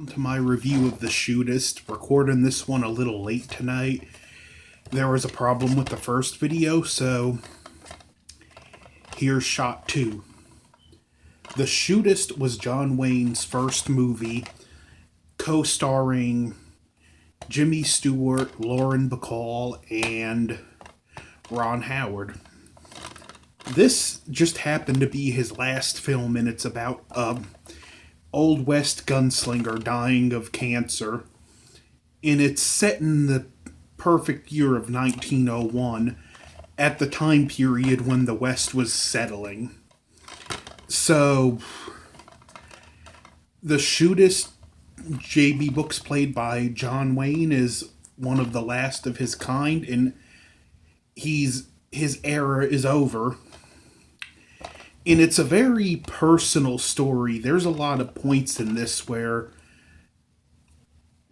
To my review of The Shootist. Recording this one a little late tonight. There was a problem with the first video, so here's shot 2. The Shootist was John Wayne's first movie, co-starring Jimmy Stewart, Lauren Bacall, and Ron Howard. This just happened to be his last film, and it's about Old West gunslinger dying of cancer. And it's set in the perfect year of 1901, at the time period when the West was settling. So, the Shootist, J.B. Books, played by John Wayne, is one of the last of his kind, and his era is over. And it's a very personal story. There's a lot of points in this where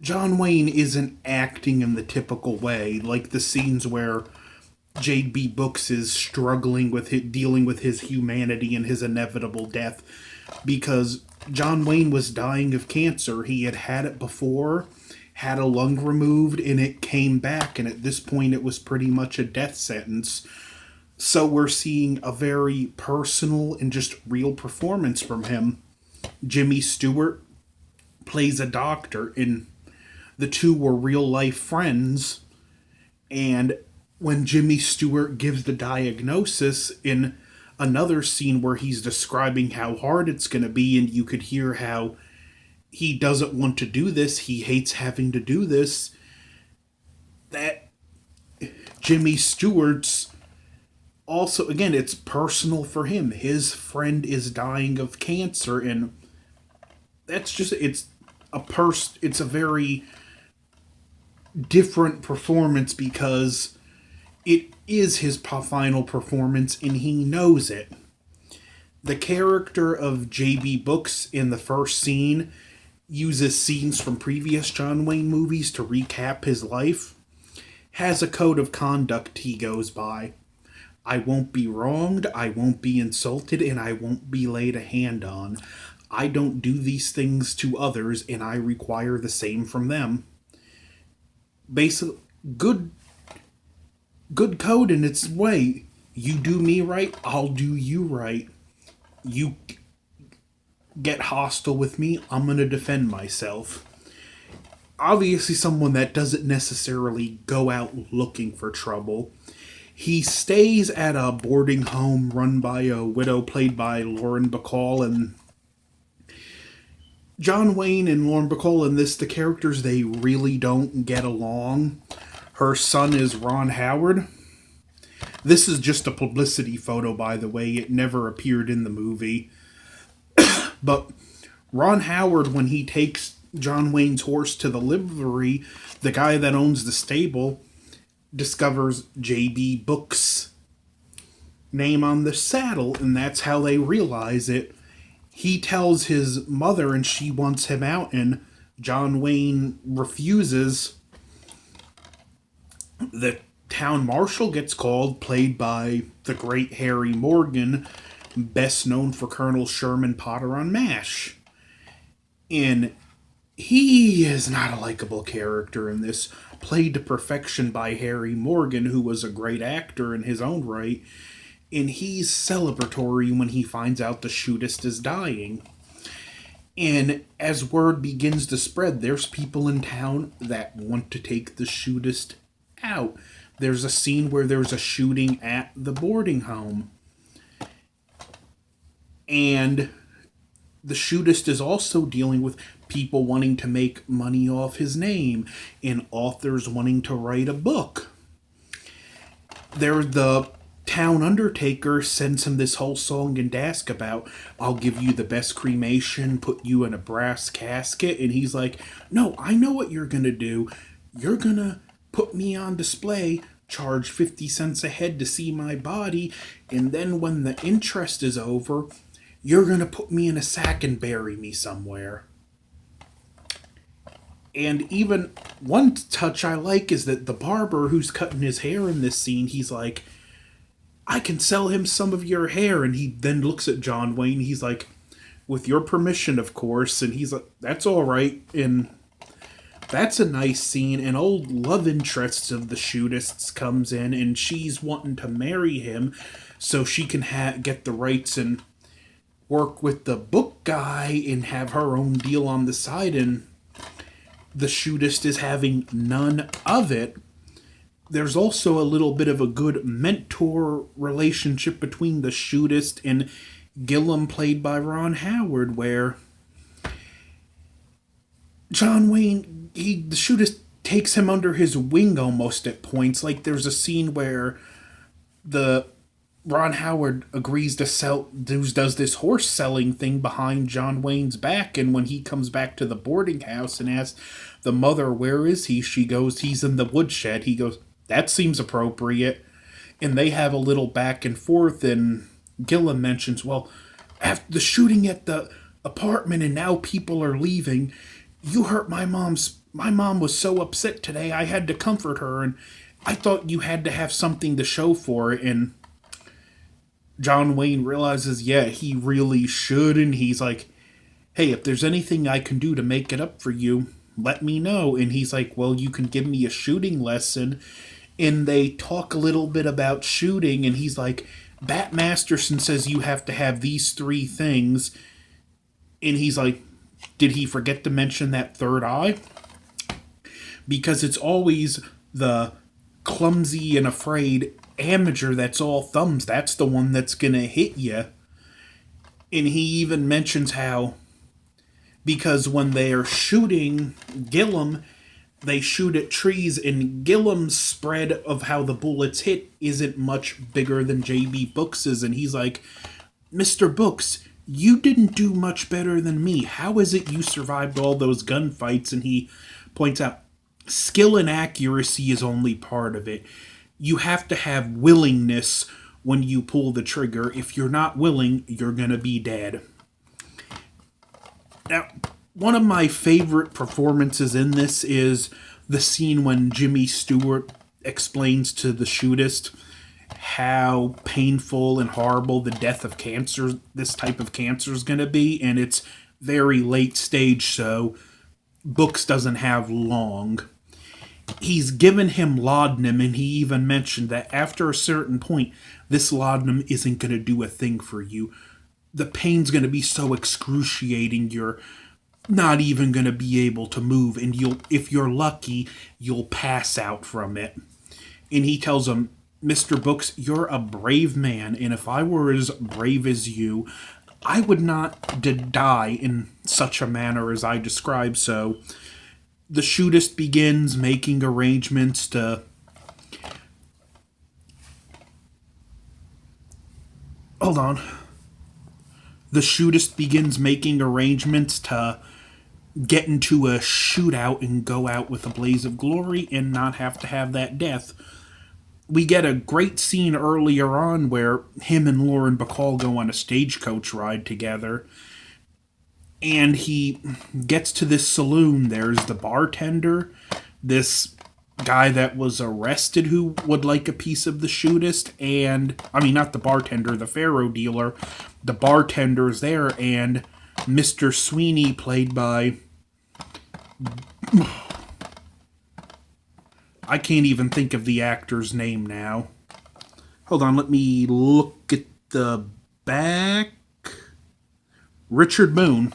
John Wayne isn't acting in the typical way, like the scenes where J.B. Books is struggling with dealing with his humanity and his inevitable death, because John Wayne was dying of cancer. He had had it before, had a lung removed, and it came back, and at this point it was pretty much a death sentence. So we're seeing a very personal and just real performance from him. Jimmy Stewart plays a doctor, and the two were real-life friends. And when Jimmy Stewart gives the diagnosis in another scene where he's describing how hard it's going to be, and you could hear how he doesn't want to do this, he hates having to do this, that Jimmy Stewart's also, again, it's personal for him. His friend is dying of cancer, and that's just, it's a very different performance because it is his final performance, and he knows it. The character of J.B. Books in the first scene uses scenes from previous John Wayne movies to recap his life, has a code of conduct he goes by. I won't be wronged, I won't be insulted, and I won't be laid a hand on. I don't do these things to others, and I require the same from them. Basically, good code in its way. You do me right, I'll do you right. You get hostile with me, I'm going to defend myself. Obviously someone that doesn't necessarily go out looking for trouble. He stays at a boarding home run by a widow played by Lauren Bacall, and John Wayne and Lauren Bacall in this, the characters, they really don't get along. Her son is Ron Howard. This is just a publicity photo, by the way. It never appeared in the movie. But Ron Howard, when he takes John Wayne's horse to the livery, the guy that owns the stable discovers J.B. Books' name on the saddle, and that's how they realize it. He tells his mother, and she wants him out, and John Wayne refuses. The town marshal gets called, played by the great Harry Morgan, best known for Colonel Sherman Potter on MASH. And he is not a likable character in this, played to perfection by Harry Morgan, who was a great actor in his own right, and he's celebratory when he finds out the Shootist is dying. And as word begins to spread, there's people in town that want to take the Shootist out. There's a scene where there's a shooting at the boarding home. And the Shootist is also dealing with people wanting to make money off his name and authors wanting to write a book. The town undertaker sends him this whole song and dance about, I'll give you the best cremation, put you in a brass casket. And he's like, no, I know what you're going to do. You're going to put me on display, charge 50 cents a head to see my body, and then when the interest is over, you're going to put me in a sack and bury me somewhere. And even one touch I like is that the barber who's cutting his hair in this scene, he's like, I can sell him some of your hair. And he then looks at John Wayne. He's like, with your permission, of course. And he's like, that's all right. And that's a nice scene. And old love interest of the Shootists comes in, and she's wanting to marry him so she can get the rights and work with the book guy and have her own deal on the side. And the Shootist is having none of it. There's also a little bit of a good mentor relationship between the Shootist and Gillum, played by Ron Howard, where John Wayne, the Shootist takes him under his wing almost at points. Like, there's a scene where the Ron Howard agrees to does this horse selling thing behind John Wayne's back, and when he comes back to the boarding house and asks the mother, where is he? She goes, he's in the woodshed. He goes, that seems appropriate. And they have a little back and forth, and Gillum mentions, well, after the shooting at the apartment and now people are leaving, you hurt my mom was so upset today, I had to comfort her, and I thought you had to have something to show for it. And John Wayne realizes, yeah, he really should, and he's like, hey, if there's anything I can do to make it up for you, let me know. And he's like, well, you can give me a shooting lesson. And they talk a little bit about shooting, and he's like, Bat Masterson says you have to have these 3 things. And he's like, did he forget to mention that third eye? Because it's always the clumsy and afraid amateur that's all thumbs. That's the one that's going to hit you. And he even mentions how, because when they are shooting Gillum, they shoot at trees, and Gillum's spread of how the bullets hit isn't much bigger than J.B. Books's. And he's like, Mr. Books, you didn't do much better than me. How is it you survived all those gunfights? And he points out, skill and accuracy is only part of it. You have to have willingness when you pull the trigger. If you're not willing, you're going to be dead. Now, one of my favorite performances in this is the scene when Jimmy Stewart explains to the Shootist how painful and horrible the death of cancer, this type of cancer, is going to be. And it's very late stage, so Books doesn't have long. He's given him laudanum, and he even mentioned that after a certain point, this laudanum isn't going to do a thing for you. The pain's going to be so excruciating, you're not even going to be able to move, and if you're lucky, you'll pass out from it. And he tells him, Mr. Books, you're a brave man, and if I were as brave as you, I would not die in such a manner as I describe. So the Shootist begins making arrangements to The Shootist begins making arrangements to get into a shootout and go out with a blaze of glory and not have to have that death. We get a great scene earlier on where him and Lauren Bacall go on a stagecoach ride together. And he gets to this saloon. There's the bartender, this guy that was arrested who would like a piece of the Shootist, and, I mean, not the bartender, the faro dealer. The bartender's there, and Mr. Sweeney, played by... I can't even think of the actor's name now. Hold on, let me look at the back. Richard Boone.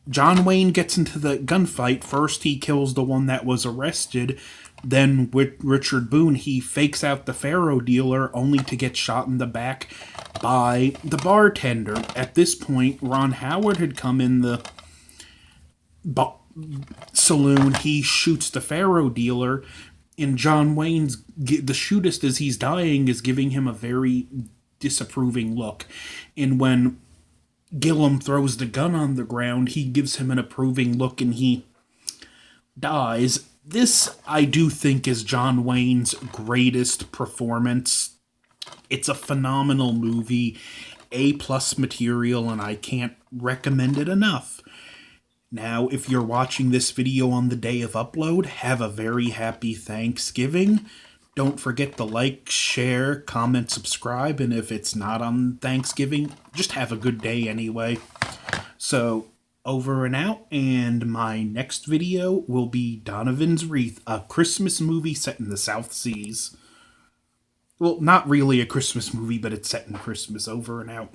John Wayne gets into the gunfight. First, he kills the one that was arrested. Then, with Richard Boone, he fakes out the faro dealer only to get shot in the back by the bartender. At this point, Ron Howard had come in the saloon. He shoots the faro dealer, and John Wayne's, the Shootist, as he's dying, is giving him a very disapproving look. And when Gillum throws the gun on the ground, he gives him an approving look, and he dies. This, I do think, is John Wayne's greatest performance. It's a phenomenal movie, A+ material, and I can't recommend it enough. Now, if you're watching this video on the day of upload, have a very happy Thanksgiving. Don't forget to like, share, comment, subscribe, and if it's not on Thanksgiving, just have a good day anyway. So, over and out, and my next video will be Donovan's Wreath, a Christmas movie set in the South Seas. Well, not really a Christmas movie, but it's set in Christmas. Over and out.